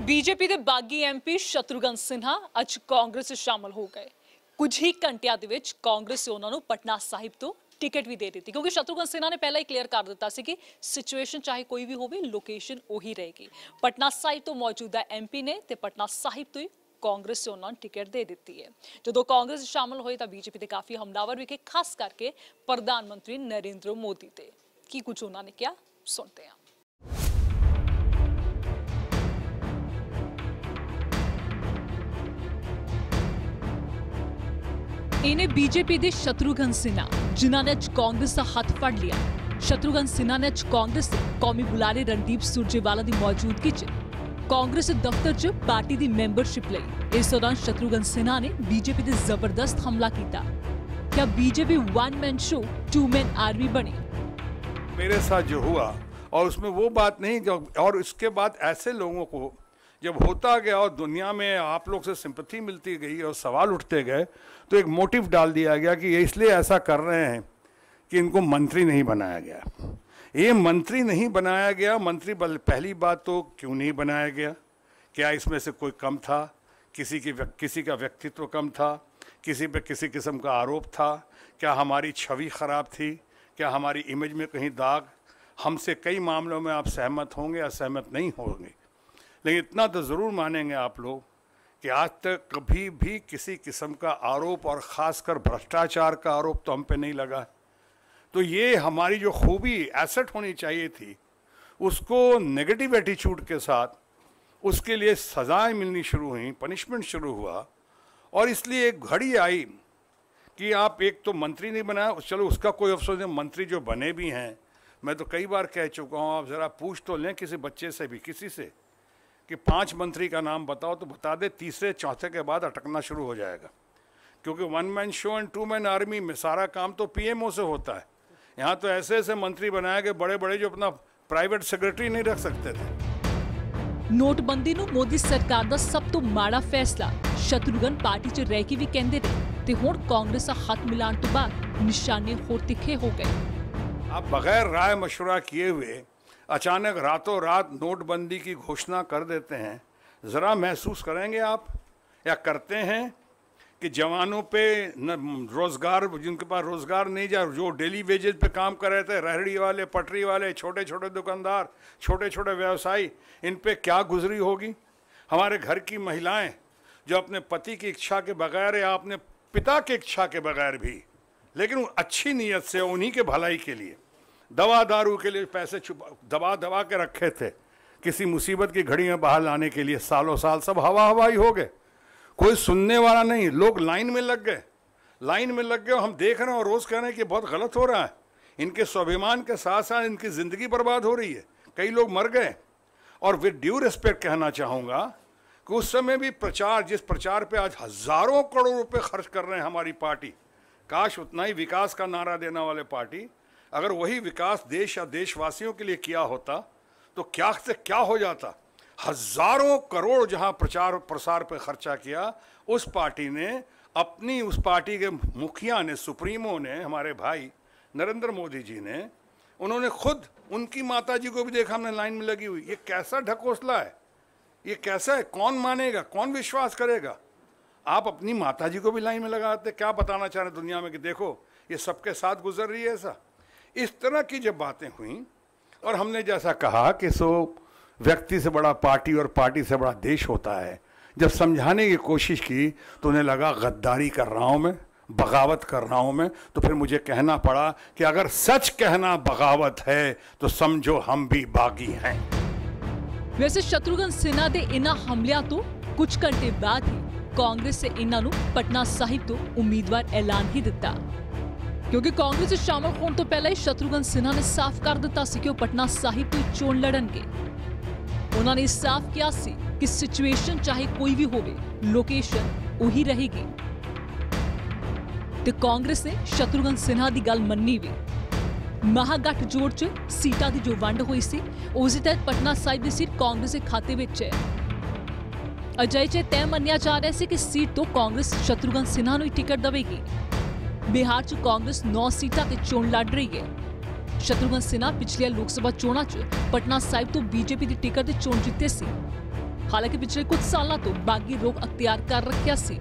BJP ਦੇ ਬਾਗੀ MP Shatrughan Sinha ਅੱਜ ਕਾਂਗਰਸ ਵਿੱਚ ਸ਼ਾਮਲ ਹੋ ਗਏ। ਕੁਝ ਹੀ ਘੰਟਿਆਂ ਦੇ ਵਿੱਚ ਕਾਂਗਰਸ ਉਹਨਾਂ ਨੂੰ ਪਟਨਾ ਸਾਹਿਬ ਤੋਂ टिकट भी दे दी क्योंकि शत्रुघ्न सिन्हा ने पहले ही क्लीयर कर दिता सी कि सिचुएशन चाहे कोई भी होवे लोकेशन उही रहेगी। पटना साहिब तो मौजूदा एमपी ने ते पटना साहिब तो ही कांग्रेस से उन्होंने टिकट दे दी है। जो कांग्रेस शामिल होए तो बीजेपी के काफ़ी हमलावर विखे, खास करके प्रधानमंत्री नरेंद्र मोदी ते की कुछ उन्होंने क्या सुनते हैं। इन्हें बीजेपी के शत्रुघ्न सिन्हा जिन्होंने अज कांग्रेस का हथ फड़ लिया। शत्रुघ्न सिन्हा ने अज कांग्रेस के कौमी बुलारे रणदीप सुरजेवाला की मौजूदगी कांग्रेस दफ्तर च पार्टी की मैंबरशिप लई। इस दौरान शत्रुघ्न सिन्हा ने बीजेपी से जबरदस्त हमला किया। क्या BJP one man show two man army बनी? मेरे साथ जो हुआ और उसमें वो बात नहीं जो, और इसके बाद ऐसे लोगों को जब होता गया और दुनिया में आप लोग से सिंपैथी मिलती गई और सवाल उठते गए तो एक मोटिव डाल दिया गया कि ये इसलिए ऐसा कर रहे हैं कि इनको मंत्री नहीं बनाया गया। ये मंत्री नहीं बनाया गया, मंत्री पहली बात तो क्यों नहीं बनाया गया? क्या इसमें से कोई कम था? किसी का व्यक्तित्व कम था? किसी पे किसी किस्म का आरोप था? क्या हमारी छवि ख़राब थी? क्या हमारी इमेज में कहीं दाग? हमसे कई मामलों में आप सहमत होंगे या सहमत नहीं होंगे, लेकिन इतना तो ज़रूर मानेंगे आप लोग कि आज तक कभी भी किसी किस्म का आरोप और ख़ासकर भ्रष्टाचार का आरोप तो हम पे नहीं लगा। तो ये हमारी जो खूबी एसेट होनी चाहिए थी उसको नेगेटिव एटीट्यूड के साथ उसके लिए सज़ाएं मिलनी शुरू हुई, पनिशमेंट शुरू हुआ। और इसलिए एक घड़ी आई कि आप एक तो मंत्री नहीं बनाया, चलो उसका कोई अफसोस नहीं, मंत्री जो बने भी हैं, मैं तो कई बार कह चुका हूँ, आप ज़रा पूछ तो लें किसी बच्चे से भी, किसी से कि 5 मंत्री का नाम बताओ तो बता दे, तीसरे चौथे के बाद अटकना शुरू हो जाएगा। क्योंकि one man show and two man army में सारा काम तो पीएमओ से होता है। यहाँ तो ऐसे ऐसे मंत्री बनाए गए बड़े बड़े जो अपना प्राइवेट सेक्रेटरी नहीं रख सकते थे। नोटबंदी नूं मोदी सरकार दा सब तो माड़ा फैसला शत्रुघ्न पार्टी च रह के भी कहंदे रहे ते हुण कांग्रेस दा हाथ मिलाण तो बाद निशाने होर तिखे हो गए। आप बगैर राय मशवरा किए हुए अचानक रातों रात नोटबंदी की घोषणा कर देते हैं। ज़रा महसूस करेंगे आप या करते हैं कि जवानों पे रोज़गार, जिनके पास रोज़गार नहीं, जो डेली वेजेस पे काम कर रहे थे, रेहड़ी वाले, पटरी वाले, छोटे छोटे दुकानदार, छोटे छोटे व्यवसायी, इन पे क्या गुजरी होगी? हमारे घर की महिलाएं जो अपने पति की इच्छा के बगैर या अपने पिता की इच्छा के बगैर भी, लेकिन अच्छी नीयत से उन्हीं के भलाई के लिए दवा दारू के लिए पैसे दबा के रखे थे, किसी मुसीबत की घड़ी में बाहर लाने के लिए सालों साल सब हवाई हो गए। कोई सुनने वाला नहीं, लोग लाइन में लग गए। और हम देख रहे हैं और रोज़ कह रहे हैं कि बहुत गलत हो रहा है। इनके स्वाभिमान के साथ साथ इनकी ज़िंदगी बर्बाद हो रही है, कई लोग मर गए। और विद ड्यू रिस्पेक्ट कहना चाहूँगा कि उस समय भी जिस प्रचार पे आज हज़ारों करोड़ रुपए खर्च कर रहे हैं हमारी पार्टी, काश उतना ही विकास का नारा देने वाले पार्टी अगर वही विकास देश या देशवासियों के लिए किया होता तो क्या से क्या हो जाता। हज़ारों करोड़ जहां प्रचार प्रसार पे खर्चा किया, उस पार्टी ने अपनी, उस पार्टी के मुखिया ने, सुप्रीमो ने, हमारे भाई नरेंद्र मोदी जी ने, उन्होंने खुद उनकी माता जी को भी देखा हमने लाइन में लगी हुई। ये कैसा ढकोसला है? ये कैसा है? कौन मानेगा, कौन विश्वास करेगा? आप अपनी माता जी को भी लाइन में लगाते, क्या बताना चाह रहे दुनिया में कि देखो ये सबके साथ गुजर रही है ऐसा? इस तरह की जब बातें हुई और हमने जैसा कहा कि व्यक्ति से बड़ा पार्टी और पार्टी से बड़ा देश होता है, जब समझाने की कोशिश की तो उन्हें लगा गद्दारी कर रहा हूँ मैं, बगावत कर रहा हूँ मैं। तो फिर मुझे कहना पड़ा कि अगर सच कहना बगावत है तो समझो हम भी बागी हैं। वैसे शत्रुघ्न सिन्हा दे इन्हां हमलियां तो कुछ घंटे बाद ही कांग्रेस से इन्हां नूं पटना साहिब तो उम्मीदवार ऐलान ही दिता, क्योंकि कांग्रेस से शामिल होने तो पहले ही शत्रुघ्न सिन्हा ने साफ कर दिता सी कि वो पटना साहिब तो चोण लड़नगे। उन्होंने साफ किया सी कि सिचुएशन चाहे कोई भी होवे लोकेशन उही रहेगी। ते कांग्रेस ने शत्रुघ्न सिन्हा की गल मन्नी भी। महागठजोड़ च सीटां दी जो वंड हुई सी उस तहत पटना साहिब की सीट कांग्रेस के खाते विच है। अजय च तय मन्निया जा रहा है कि सीट तो कांग्रेस शत्रुघ्न सिन्हा नूं ही टिकट देवेगी। बिहार च कांग्रेस 9 सीटां ते चोण लड़ रही है। शत्रुघ्न सिन्हा पिछलिया लोकसभा चोणां च पटना साहिब तो बीजेपी की टिकट ते चोण जित्ते सी। ਹਾਲਾਂਕਿ ਪਿਛਲੇ ਕੁਝ ਸਾਲਾਂ ਤੋਂ ਬਾਗੀ ਰੋਗ ਅਖਤਿਆਰ ਕਰ ਰੱਖਿਆ ਸੀ।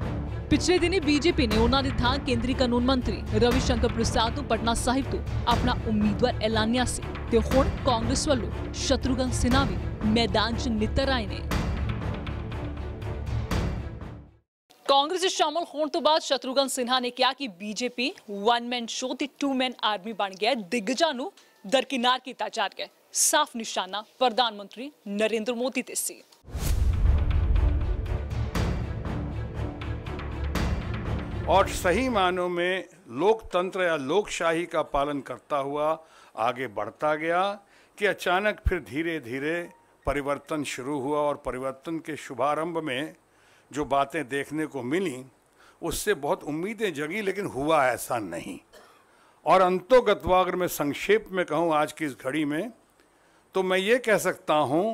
ਪਿਛਲੇ ਦਿਨੀ ਬੀਜੇਪੀ ਨੇ ਉਹਨਾਂ ਦੀ ਥਾਂ ਕੇਂਦਰੀ ਕਾਨੂੰਨ ਮੰਤਰੀ ਰਵਿਸ਼ੰਕਰ ਪ੍ਰਸਾਦ ਨੂੰ ਪਟਨਾ ਸਾਹਿਬ ਤੋਂ ਆਪਣਾ ਉਮੀਦਵਾਰ ਐਲਾਨਿਆ ਸੀ ਤੇ ਹੁਣ ਕਾਂਗਰਸ ਵੱਲੋਂ ਸ਼ਤਰੂਘਨ ਸਿਨਹਾ ਵੀ ਮੈਦਾਨ 'ਚ ਨਿੱਤਰ ਆਏ ਨੇ। ਕਾਂਗਰਸ 'ਚ ਸ਼ਾਮਲ ਹੋਣ ਤੋਂ ਬਾਅਦ ਸ਼ਤਰੂਘਨ ਸਿਨਹਾ ਨੇ ਕਿਹਾ ਕਿ ਬੀਜੇਪੀ ਵਨ ਮੈਨ ਸ਼ੋ ਤੇ ਟੂ ਮੈਨ ਆਰਮੀ ਬਣ ਗਿਆ, ਦਿੱਗਜਾਂ ਨੂੰ ਦਰਕਿਨਾਰ ਕੀਤਾ ਜਾ ਰਿਹਾ ਹੈ। ਸਾਫ਼ ਨਿਸ਼ਾਨਾ ਪ੍ਰਧਾਨ ਮੰਤਰੀ नरेंद्र मोदी ਤੇ ਸੀ। और सही मानों में लोकतंत्र या लोकशाही का पालन करता हुआ आगे बढ़ता गया कि अचानक फिर धीरे धीरे परिवर्तन शुरू हुआ और परिवर्तन के शुभारंभ में जो बातें देखने को मिली उससे बहुत उम्मीदें जगी, लेकिन हुआ ऐसा नहीं। और अंतोगत्वा अगर मैं संक्षेप में कहूँ आज की इस घड़ी में, तो मैं ये कह सकता हूँ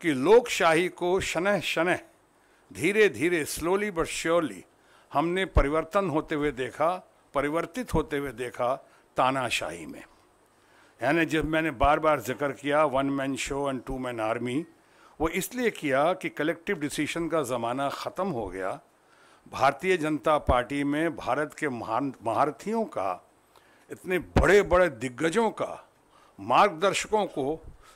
कि लोकशाही को शनह शनह धीरे धीरे स्लोली बट श्योरली हमने परिवर्तन होते हुए देखा, परिवर्तित होते हुए देखा तानाशाही में। यानी जब मैंने बार बार जिक्र किया one man show and two man army, वो इसलिए किया कि कलेक्टिव डिसीजन का ज़माना ख़त्म हो गया। भारतीय जनता पार्टी में भारत के महारथियों का, इतने बड़े बड़े दिग्गजों का, मार्गदर्शकों को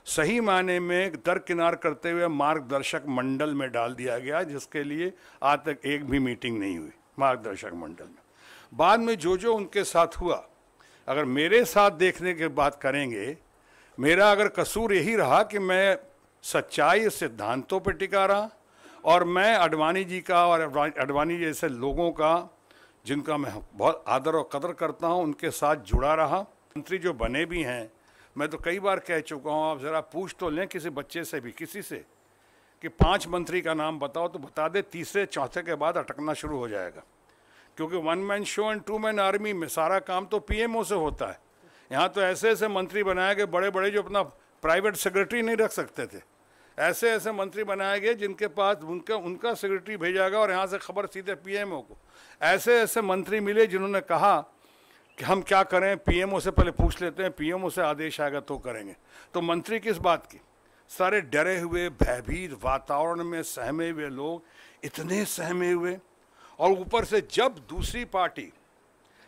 सही मायने में दरकिनार करते हुए मार्गदर्शक मंडल में डाल दिया गया, जिसके लिए आज तक एक भी मीटिंग नहीं हुई मार्गदर्शक मंडल में। बाद में जो जो उनके साथ हुआ, अगर मेरे साथ देखने की बात करेंगे, मेरा अगर कसूर यही रहा कि मैं सच्चाई सिद्धांतों पर टिका रहा और मैं अडवाणी जी का और अडवाणी जैसे लोगों का, जिनका मैं बहुत आदर और कदर करता हूं, उनके साथ जुड़ा रहा। मंत्री जो बने भी हैं, मैं तो कई बार कह चुका हूं, आप ज़रा पूछ तो लें किसी बच्चे से भी, किसी से, कि 5 मंत्री का नाम बताओ तो बता दे, तीसरे चौथे के बाद अटकना शुरू हो जाएगा। क्योंकि one man show and two man army में सारा काम तो पीएमओ से होता है। यहाँ तो ऐसे ऐसे मंत्री बनाए गए बड़े बड़े जो अपना प्राइवेट सेक्रेटरी नहीं रख सकते थे। ऐसे ऐसे मंत्री बनाए गए जिनके पास उनका सेक्रेटरी भेजा गया और यहाँ से खबर सीधे पीएमओ को। ऐसे ऐसे मंत्री मिले जिन्होंने कहा कि हम क्या करें, पीएमओ से पहले पूछ लेते हैं, पीएमओ से आदेश आएगा तो करेंगे। तो मंत्री किस बात की? सारे डरे हुए भयभीत वातावरण में सहमे हुए लोग, इतने सहमे हुए। और ऊपर से जब दूसरी पार्टी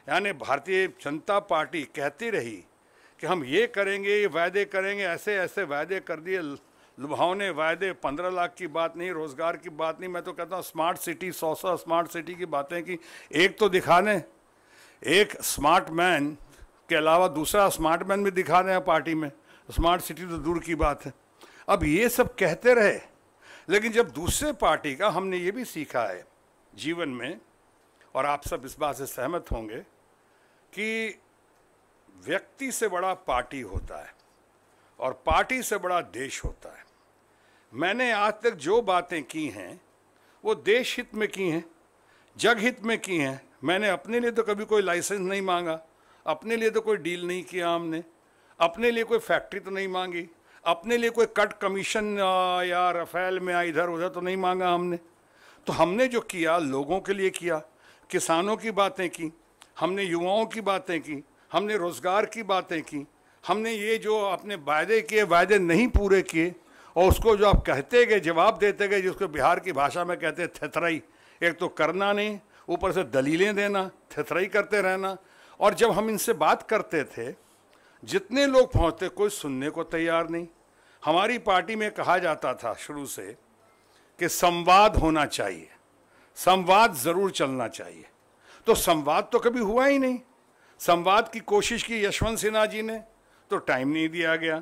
यानी भारतीय जनता पार्टी कहती रही कि हम ये करेंगे, ये वायदे करेंगे, ऐसे ऐसे वायदे कर दिए, लुभावने वायदे, 15 लाख की बात नहीं, रोज़गार की बात नहीं, मैं तो कहता हूँ स्मार्ट सिटी, 100 स्मार्ट सिटी की बातें की, एक तो दिखा दें, एक स्मार्ट मैन के अलावा दूसरा स्मार्ट मैन भी दिखा दें पार्टी में, स्मार्ट सिटी तो दूर की बात है। अब ये सब कहते रहे, लेकिन जब दूसरे पार्टी का हमने ये भी सीखा है जीवन में, और आप सब इस बात से सहमत होंगे कि व्यक्ति से बड़ा पार्टी होता है और पार्टी से बड़ा देश होता है। मैंने आज तक जो बातें की हैं वो देश हित में की हैं, जग हित में की हैं। मैंने अपने लिए तो कभी कोई लाइसेंस नहीं मांगा, अपने लिए तो कोई डील नहीं किया हमने, अपने लिए कोई फैक्ट्री तो नहीं मांगी, अपने लिए कोई कट कमीशन या रफेल में या इधर उधर तो नहीं मांगा हमने। तो हमने जो किया लोगों के लिए किया, किसानों की बातें की, हमने युवाओं की बातें की, हमने रोज़गार की बातें की, हमने ये जो अपने वायदे किए वायदे नहीं पूरे किए, और उसको जो आप कहते गए, जवाब देते गए, जिसको बिहार की भाषा में कहते हैं थेथराई, एक तो करना नहीं, ऊपर से दलीलें देना, थेथराई करते रहना। और जब हम इनसे बात करते थे, जितने लोग पहुँचते कोई सुनने को तैयार नहीं। हमारी पार्टी में कहा जाता था शुरू से कि संवाद होना चाहिए, संवाद ज़रूर चलना चाहिए। तो संवाद तो कभी हुआ ही नहीं। संवाद की कोशिश की यशवंत सिन्हा जी ने, तो टाइम नहीं दिया गया।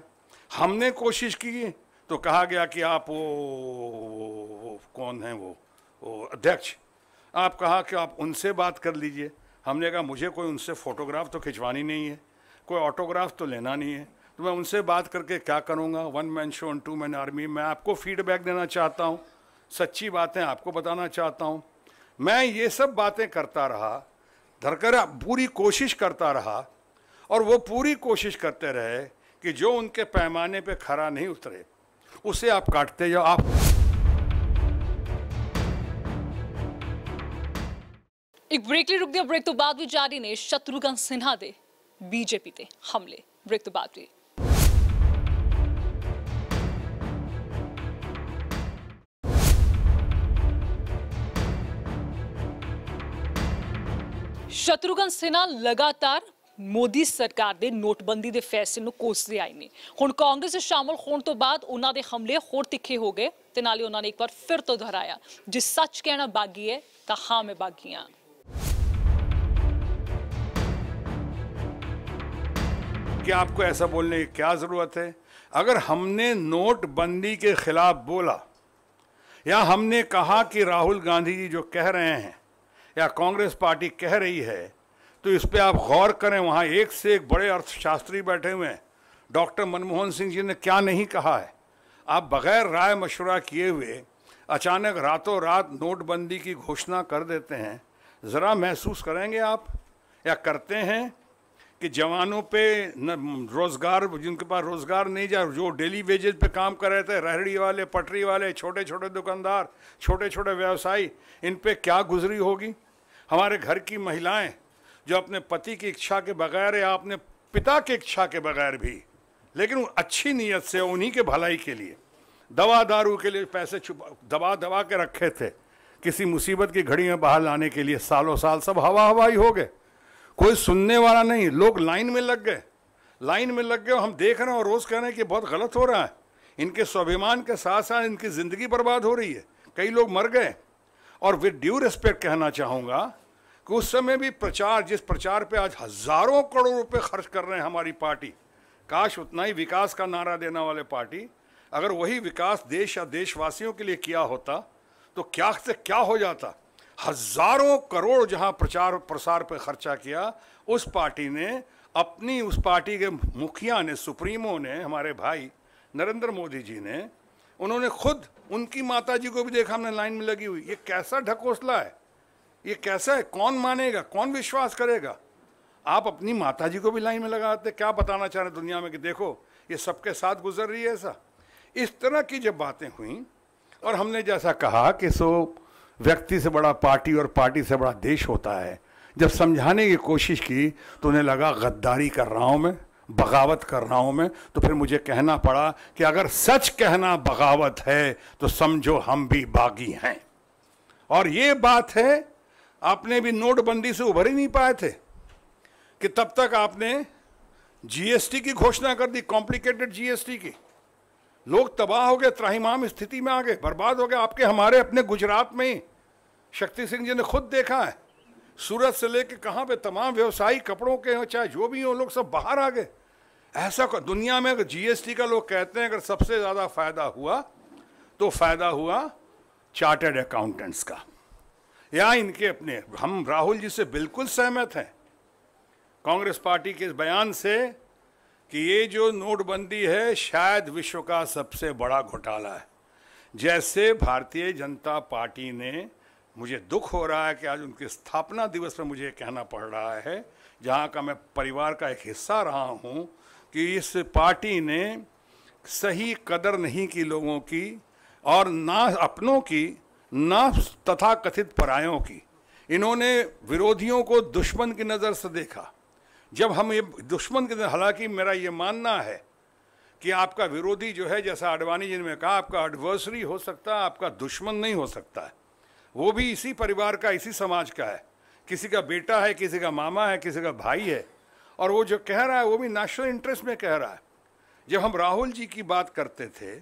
हमने कोशिश की तो कहा गया कि आप वो कौन हैं वो अध्यक्ष, आप कहा कि आप उनसे बात कर लीजिए। हमने कहा मुझे कोई उनसे फ़ोटोग्राफ तो खिंचवानी नहीं है, कोई ऑटोग्राफ तो लेना नहीं है, तो मैं उनसे बात करके क्या करूँगा। One man show and two man army. मैं आपको फीडबैक देना चाहता हूँ, सच्ची बातें आपको बताना चाहता हूँ। मैं ये सब बातें करता रहा, धरकर पूरी कोशिश करता रहा, और वो पूरी कोशिश करते रहे कि जो उनके पैमाने पे खरा नहीं उतरे उसे आप काटते जाओ। आप एक ब्रेक ਲਈ ਰੁਕਦੇ ब्रेक तो बाद भी जारी ने शत्रुघ्न सिन्हा ਦੇ बीजेपी ਤੇ हमले। ब्रेक तो बाद भी ਸ਼ਤਰੂਘਨ ਸਿਨਹਾ ਲਗਾਤਾਰ ਮੋਦੀ ਸਰਕਾਰ ਦੇ ਨੋਟਬੰਦੀ ਦੇ ਫੈਸਲੇ ਨੂੰ ਕੋਸਦੇ ਆਏ ਨੇ। ਹੁਣ ਕਾਂਗਰਸ ਵਿੱਚ ਸ਼ਾਮਲ ਹੋਣ ਤੋਂ ਬਾਅਦ ਉਹਨਾਂ ਦੇ ਹਮਲੇ ਹੋਰ ਤਿੱਖੇ ਹੋ ਗਏ ਤੇ ਨਾਲੇ ਉਹਨਾਂ ਨੇ ਇੱਕ ਵਾਰ ਫਿਰ ਤੋਂ ਦੁਹਰਾਇਆ, ਜੇ ਸੱਚ ਕਹਿਣਾ ਬਾਗੀ ਹੈ ਤਾਂ ਹਾਂ ਮੈਂ ਬਾਗੀ ਹਾਂ। क्या आपको ऐसा बोलने की क्या जरूरत है? अगर हमने नोटबंदी के खिलाफ बोला या हमने कहा कि राहुल गांधी जी जो कह रहे हैं या कांग्रेस पार्टी कह रही है, तो इस पे आप गौर करें। वहाँ एक से एक बड़े अर्थशास्त्री बैठे हुए हैं। डॉक्टर मनमोहन सिंह जी ने क्या नहीं कहा है। आप बगैर राय मशवरा किए हुए अचानक रातों रात नोटबंदी की घोषणा कर देते हैं। ज़रा महसूस करेंगे आप या करते हैं कि जवानों पे रोज़गार, जिनके पास रोज़गार नहीं, जा जो डेली वेजेस पे काम कर रहे थे, रेहड़ी वाले, पटरी वाले, छोटे छोटे दुकानदार, छोटे छोटे व्यवसायी, इन पे क्या गुजरी होगी। हमारे घर की महिलाएं जो अपने पति की इच्छा के बगैर या अपने पिता की इच्छा के बगैर भी, लेकिन अच्छी नीयत से उन्हीं के भलाई के लिए दवा दारू के लिए पैसे दबा दबा के रखे थे, किसी मुसीबत की घड़ी में बाहर लाने के लिए सालों साल सब हवा हवाई हो गए। कोई सुनने वाला नहीं। लोग लाइन में लग गए, लाइन में लग गए। हम देख रहे हैं और रोज़ कह रहे हैं कि बहुत गलत हो रहा है। इनके स्वाभिमान के साथ साथ इनकी ज़िंदगी बर्बाद हो रही है। कई लोग मर गए। और विद ड्यू रिस्पेक्ट कहना चाहूँगा कि उस समय भी प्रचार, जिस प्रचार पे आज हज़ारों करोड़ रुपए खर्च कर रहे हैं हमारी पार्टी, काश उतना ही विकास का नारा देने वाले पार्टी अगर वही विकास देश या देशवासियों के लिए किया होता तो क्या से क्या हो जाता। हज़ारों करोड़ जहां प्रचार प्रसार पे खर्चा किया, उस पार्टी ने अपनी, उस पार्टी के मुखिया ने, सुप्रीमो ने, हमारे भाई नरेंद्र मोदी जी ने, उन्होंने खुद उनकी माताजी को भी देखा हमने लाइन में लगी हुई। ये कैसा ढकोसला है, ये कैसा है, कौन मानेगा, कौन विश्वास करेगा। आप अपनी माताजी को भी लाइन में लगाते, क्या बताना चाह रहे दुनिया में कि देखो ये सबके साथ गुजर रही है ऐसा। इस तरह की जब बातें हुई और हमने जैसा कहा कि सो व्यक्ति से बड़ा पार्टी और पार्टी से बड़ा देश होता है, जब समझाने की कोशिश की तो उन्हें लगा गद्दारी कर रहा हूँ मैं, बगावत कर रहा हूँ मैं। तो फिर मुझे कहना पड़ा कि अगर सच कहना बगावत है तो समझो हम भी बागी हैं। और ये बात है, आपने भी नोटबंदी से उभर ही नहीं पाए थे कि तब तक आपने जीएसटी की घोषणा कर दी, कॉम्प्लिकेटेड जीएसटी की। लोग तबाह हो गए, त्राहिमाम स्थिति में आ गए, बर्बाद हो गए। आपके हमारे अपने गुजरात में ही शक्ति सिंह जी ने खुद देखा है, सूरत से लेके कहाँ पे तमाम व्यवसायी कपड़ों के हो चाहे जो भी हो, लोग सब बाहर आ गए। ऐसा दुनिया में अगर जीएसटी का लोग कहते हैं अगर सबसे ज़्यादा फायदा हुआ तो फायदा हुआ चार्टर्ड अकाउंटेंट्स का या इनके अपने। हम राहुल जी से बिल्कुल सहमत हैं कांग्रेस पार्टी के इस बयान से कि ये जो नोटबंदी है शायद विश्व का सबसे बड़ा घोटाला है। जैसे भारतीय जनता पार्टी ने, मुझे दुख हो रहा है कि आज उनके स्थापना दिवस पर मुझे कहना पड़ रहा है, जहाँ का मैं परिवार का एक हिस्सा रहा हूँ, कि इस पार्टी ने सही कदर नहीं की लोगों की, और ना अपनों की ना तथाकथित परायों की। इन्होंने विरोधियों को दुश्मन की नज़र से देखा। जब हम ये दुश्मन के, हालांकि मेरा ये मानना है कि आपका विरोधी जो है, जैसा आडवाणी जी ने कहा, आपका एडवर्सरी हो सकता है, आपका दुश्मन नहीं हो सकता है। वो भी इसी परिवार का, इसी समाज का है, किसी का बेटा है, किसी का मामा है, किसी का भाई है। और वो जो कह रहा है वो भी नेशनल इंटरेस्ट में कह रहा है। जब हम राहुल जी की बात करते थे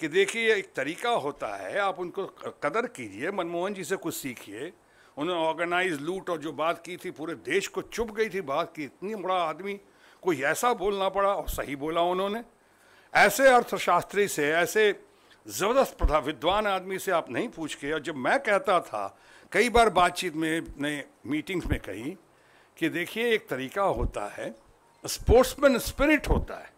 कि देखिए एक तरीका होता है, आप उनको कदर कीजिए, मनमोहन जी से कुछ सीखिए। उन्होंने ऑर्गेनाइज लूट और जो बात की थी पूरे देश को चुभ गई थी बात की, इतनी बड़ा आदमी कोई ऐसा बोलना पड़ा, और सही बोला उन्होंने। ऐसे अर्थशास्त्री से, ऐसे ज़बरदस्त विद्वान आदमी से आप नहीं पूछ के। और जब मैं कहता था कई बार बातचीत में, अपने मीटिंग्स में कही कि देखिए एक तरीका होता है, स्पोर्ट्समैन स्पिरिट होता है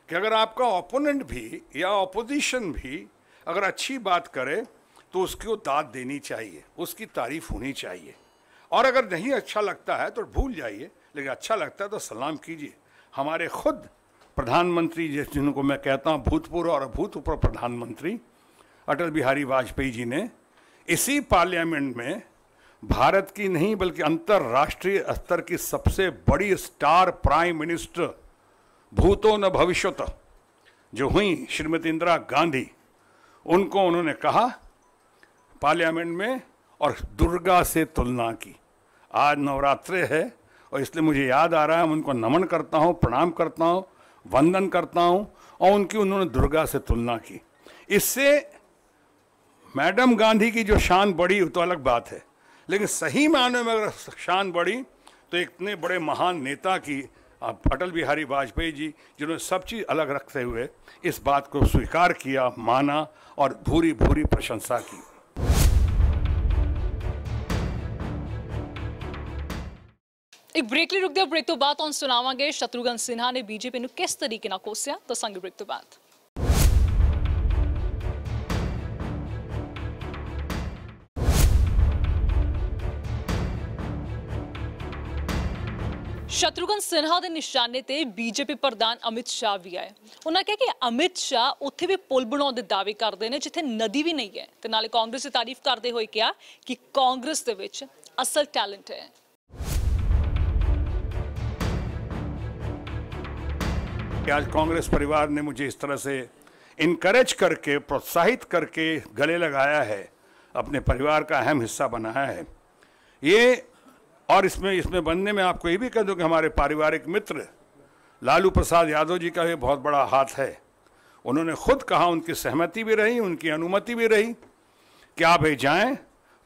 कि अगर आपका ओपोनेंट भी या ऑपोजिशन भी अगर अच्छी बात करे तो उसको दाद देनी चाहिए, उसकी तारीफ होनी चाहिए। और अगर नहीं अच्छा लगता है तो भूल जाइए, लेकिन अच्छा लगता है तो सलाम कीजिए। हमारे खुद प्रधानमंत्री, जिनको मैं कहता हूँ भूतपूर्व और अभूतपूर्व प्रधानमंत्री अटल बिहारी वाजपेयी जी ने इसी पार्लियामेंट में भारत की नहीं बल्कि अंतर्राष्ट्रीय स्तर की सबसे बड़ी स्टार प्राइम मिनिस्टर भूतो न भविष्यत जो हुई श्रीमती इंदिरा गांधी, उनको उन्होंने कहा पार्लियामेंट में, और दुर्गा से तुलना की। आज नवरात्रे है और इसलिए मुझे याद आ रहा है, मैं उनको नमन करता हूँ, प्रणाम करता हूँ, वंदन करता हूँ। और उनकी उन्होंने दुर्गा से तुलना की। इससे मैडम गांधी की जो शान बढ़ी वो तो अलग बात है, लेकिन सही मायने में अगर शान बढ़ी तो इतने बड़े महान नेता की, अटल बिहारी वाजपेयी जी, जिन्होंने सब चीज़ अलग रखते हुए इस बात को स्वीकार किया, माना और भूरी भूरी प्रशंसा की। एक ब्रेक ਲਈ ਰੁਕਦੇ ਬ੍ਰੇਕ ਤੋਂ ਬਾਅਦ ਤੁਹਾਨੂੰ ਸੁਣਾਵਾਂਗੇ ਸ਼ਤਰੂਘਨ ਸਿਨਹਾ ਨੇ ਬੀਜੇਪੀ ਨੂੰ ਕਿਸ ਤਰੀਕੇ ਨਾਲ ਕੋਸਿਆ। ਦੱਸਾਂਗੇ ਬ੍ਰੇਕ ਤੋਂ ਬਾਅਦ। ਸ਼ਤਰੂਘਨ ਸਿਨਹਾ ਦੇ ਨਿਸ਼ਾਨੇ ਤੇ ਬੀਜੇਪੀ ਪ੍ਰਧਾਨ ਅਮਿਤ ਸ਼ਾਹ ਵੀ ਆਏ। ਉਹਨਾਂ ਕਿਹਾ ਕਿ ਅਮਿਤ ਸ਼ਾਹ ਉੱਥੇ ਵੀ ਪੁਲ ਬਣਾਉਣ ਦੇ ਦਾਅਵੇ ਕਰਦੇ ਨੇ ਜਿੱਥੇ ਨਦੀ ਵੀ ਨਹੀਂ ਹੈ, ਤੇ ਨਾਲੇ ਕਾਂਗਰਸ ਦੀ ਤਾਰੀਫ ਕਰਦੇ ਹੋਏ ਕਿਹਾ ਕਿ ਕਾਂਗਰਸ ਦੇ ਵਿੱਚ ਅਸਲ ਟੈਲੈਂਟ ਹੈ। आज कांग्रेस परिवार ने मुझे इस तरह से इनकरेज करके, प्रोत्साहित करके गले लगाया है, अपने परिवार का अहम हिस्सा बनाया है ये। और इसमें बनने में आपको ये भी कह दूं कि हमारे पारिवारिक मित्र लालू प्रसाद यादव जी का भी बहुत बड़ा हाथ है। उन्होंने खुद कहा, उनकी सहमति भी रही, उनकी अनुमति भी रही कि आप ये जाएं,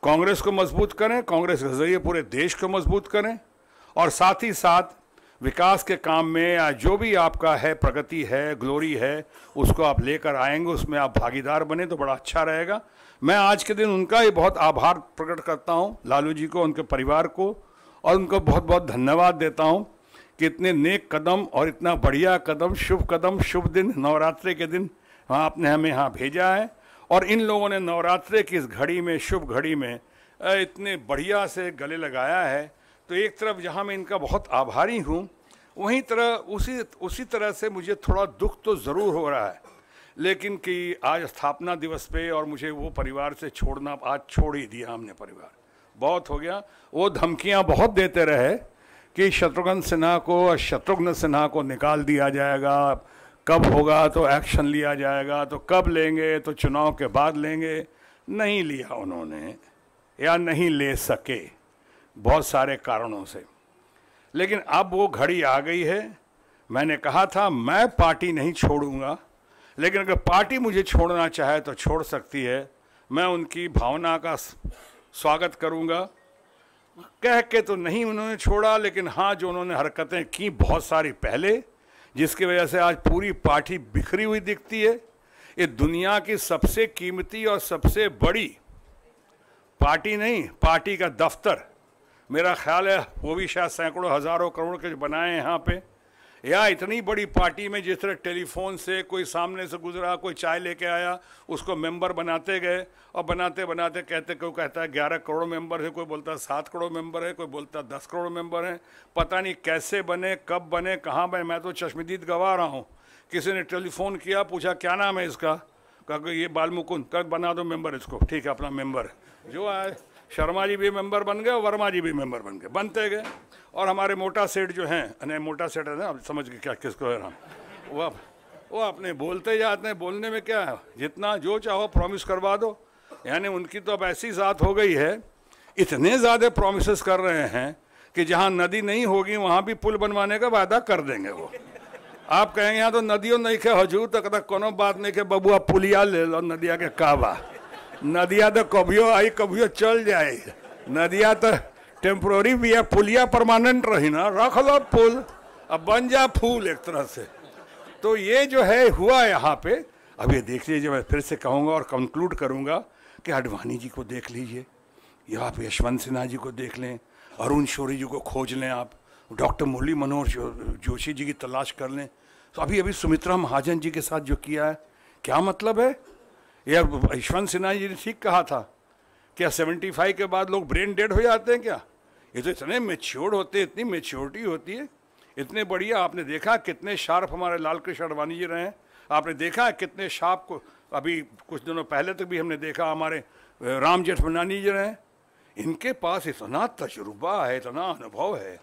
कांग्रेस को मजबूत करें, कांग्रेस के जरिए पूरे देश को मजबूत करें, और साथ ही साथ विकास के काम में या जो भी आपका है, प्रगति है, ग्लोरी है, उसको आप लेकर आएंगे, उसमें आप भागीदार बने तो बड़ा अच्छा रहेगा। मैं आज के दिन उनका ही बहुत आभार प्रकट करता हूं, लालू जी को, उनके परिवार को, और उनको बहुत बहुत धन्यवाद देता हूं कि इतने नेक कदम और इतना बढ़िया कदम, शुभ दिन, नवरात्रि के दिन आपने हमें यहाँ भेजा है। और इन लोगों ने नवरात्रि की इस घड़ी में, शुभ घड़ी में इतने बढ़िया से गले लगाया है। तो एक तरफ जहाँ मैं इनका बहुत आभारी हूँ, वहीं उसी तरह से मुझे थोड़ा दुख तो ज़रूर हो रहा है, लेकिन कि आज स्थापना दिवस पे और मुझे वो परिवार से छोड़ना, आज छोड़ ही दिया हमने परिवार, बहुत हो गया। वो धमकियाँ बहुत देते रहे कि शत्रुघ्न सिन्हा को निकाल दिया जाएगा, कब होगा तो एक्शन लिया जाएगा, तो कब लेंगे, तो चुनाव के बाद लेंगे। नहीं लिया उन्होंने, या नहीं ले सके बहुत सारे कारणों से। लेकिन अब वो घड़ी आ गई है। मैंने कहा था मैं पार्टी नहीं छोड़ूंगा, लेकिन अगर पार्टी मुझे छोड़ना चाहे तो छोड़ सकती है। मैं उनकी भावना का स्वागत करूंगा। कह के तो नहीं उन्होंने छोड़ा, लेकिन हाँ, जो उन्होंने हरकतें की बहुत सारी पहले, जिसकी वजह से आज पूरी पार्टी बिखरी हुई दिखती है। ये दुनिया की सबसे कीमती और सबसे बड़ी पार्टी नहीं, पार्टी का दफ्तर, मेरा ख्याल है वो भी शायद सैकड़ों हज़ारों करोड़ के बनाए हैं यहाँ पे। या इतनी बड़ी पार्टी में जिस तरह टेलीफोन से कोई सामने से गुजरा, कोई चाय लेके आया, उसको मेंबर बनाते गए, और बनाते बनाते कोई कहता है 11 करोड़ मेंबर है, कोई बोलता है 7 करोड़ मेंबर है, कोई बोलता है 10 करोड़ मेंबर हैं। पता नहीं कैसे बने, कब बने, कहाँ बने। मैं तो चश्मदीद गवा रहा हूँ। किसी ने टेलीफोन किया, पूछा क्या नाम है इसका, कहा ये बालमुकुंद, कब बना दो मेंबर इसको, ठीक है अपना मेंबर जो आए। शर्मा जी भी मेंबर बन गए और वर्मा जी भी मेंबर बन गए, बनते गए। और हमारे मोटा सेठ जो हैं, नहीं मोटा सेठ है ना, अब समझ के क्या किसको है नाम, वो अपने बोलते जाते हैं। बोलने में क्या है, जितना जो चाहो प्रॉमिस करवा दो। यानी उनकी तो अब ऐसी ज़ात हो गई है, इतने ज़्यादा प्रॉमिसेस कर रहे हैं कि जहाँ नदी नहीं होगी वहाँ भी पुल बनवाने का वादा कर देंगे वो। आप कहेंगे यहाँ तो नदियों नहीं के हजूर तक कोनो बात नहीं के बबुआ पुलिया ले लो, नदिया के काबा, नदिया तो कभियो आई कभियो चल जाए। नदिया तो टेम्प्रोरी भी है, पुलिया परमानेंट रही ना, रख लो पुल, अब बन जा फूल एक तरह से। तो ये जो है हुआ यहाँ पे। अब ये देख लीजिए, मैं फिर से कहूँगा और कंक्लूड करूँगा कि आडवाणी जी को देख लीजिए, या आप यशवंत सिन्हा जी को देख लें, अरुण शौरी जी को खोज लें, आप डॉक्टर मुरली मनोहर जोशी जी की तलाश कर लें। तो अभी सुमित्रा महाजन जी के साथ जो किया है, क्या मतलब है? यह यशवंत सिन्हा जी ने ठीक कहा था, क्या 75 के बाद लोग ब्रेन डेड हो जाते हैं क्या? ये तो इतने मेच्योर्ड होते हैं, इतनी मेच्योरिटी होती है, इतने बढ़िया। आपने देखा कितने शार्प हमारे लाल कृष्ण आडवाणी जी रहे हैं, आपने देखा कितने शार्प को अभी कुछ दिनों पहले तक भी हमने देखा हमारे राम जेठमलानी जी रहे हैं। इनके पास इतना तजुर्बा है, इतना अनुभव है।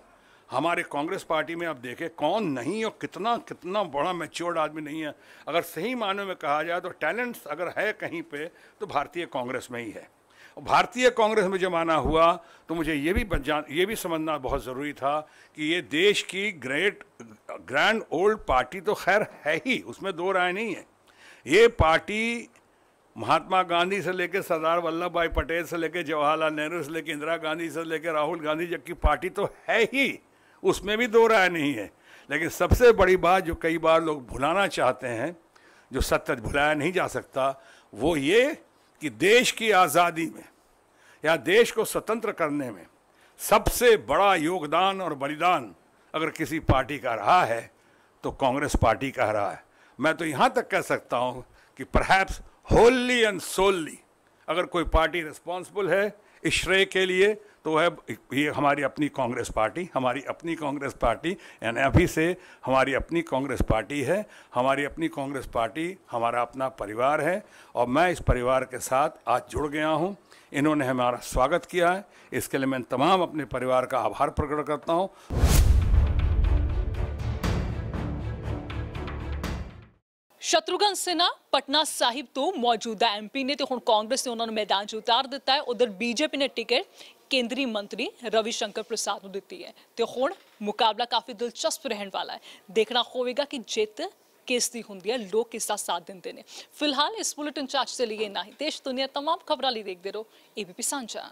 हमारे कांग्रेस पार्टी में आप देखें कौन नहीं और कितना कितना बड़ा मैच्योर्ड आदमी नहीं है। अगर सही मायनों में कहा जाए तो टैलेंट्स अगर है कहीं पे तो भारतीय कांग्रेस में ही है। भारतीय कांग्रेस में जब आना हुआ तो मुझे ये भी समझना बहुत ज़रूरी था कि ये देश की ग्रैंड ओल्ड पार्टी तो खैर है ही, उसमें दो राय नहीं है। ये पार्टी महात्मा गांधी से लेकर सरदार वल्लभ भाई पटेल से लेकर जवाहरलाल नेहरू से लेकर इंदिरा गांधी से लेकर राहुल गांधी जब की पार्टी तो है ही, उसमें भी दो राय नहीं है। लेकिन सबसे बड़ी बात जो कई बार लोग भुलाना चाहते हैं, जो सत्य भुलाया नहीं जा सकता, वो ये कि देश की आज़ादी में या देश को स्वतंत्र करने में सबसे बड़ा योगदान और बलिदान अगर किसी पार्टी का रहा है तो कांग्रेस पार्टी का रहा है। मैं तो यहाँ तक कह सकता हूँ कि परहैप्स होली एंड सोलली अगर कोई पार्टी रिस्पॉन्सिबल है इस श्रेय के लिए तो है ये हमारी अपनी कांग्रेस पार्टी, हमारी अपनी कांग्रेस पार्टी। यानी अभी से हमारी अपनी कांग्रेस पार्टी है, हमारी अपनी कांग्रेस पार्टी हमारा अपना परिवार है और मैं इस परिवार के साथ आज जुड़ गया हूँ। इन्होंने हमारा स्वागत किया है, इसके लिए मैं तमाम अपने परिवार का आभार प्रकट करता हूँ। शत्रुघ्न सिन्हा पटना ਸਾਹਿਬ ਤੋਂ ਮੌਜੂਦਾ ਐਮਪੀ ਨੇ ਤੇ ਹੁਣ ਕਾਂਗਰਸ ਨੇ ਉਹਨਾਂ ਨੂੰ ਮੈਦਾਨ 'ਚ ਉਤਾਰ ਦਿੱਤਾ ਹੈ। ਉਧਰ ਬੀਜੇਪੀ ਨੇ ਟਿਕਟ ਕੇਂਦਰੀ ਮੰਤਰੀ ਰਵੀ ਸ਼ੰਕਰ ਪ੍ਰਸਾਦ ਨੂੰ ਦਿੱਤੀ ਹੈ ਤੇ ਹੁਣ ਮੁਕਾਬਲਾ ਕਾਫੀ ਦਿਲਚਸਪ ਰਹਿਣ ਵਾਲਾ ਹੈ। ਦੇਖਣਾ ਹੋਵੇਗਾ ਕਿ ਜਿੱਤ ਕਿਸ ਦੀ ਹੁੰਦੀ ਹੈ, ਲੋਕ ਕਿਸ ਦਾ ਸਾਥ ਦਿੰਦੇ ਨੇ। ਫਿਲਹਾਲ ਇਸ ਬੁਲੇਟਿਨ 'ਚ ਅੱਜ ਦੇ ਲਈ ਇੰਨਾ ਹੀ। ਦੇਸ਼ ਦੁਨੀਆ तमाम ਖਬਰਾਂ ਲਈ ਦੇਖਦੇ ਰਹੋ ABP ਸਾਂਝਾ।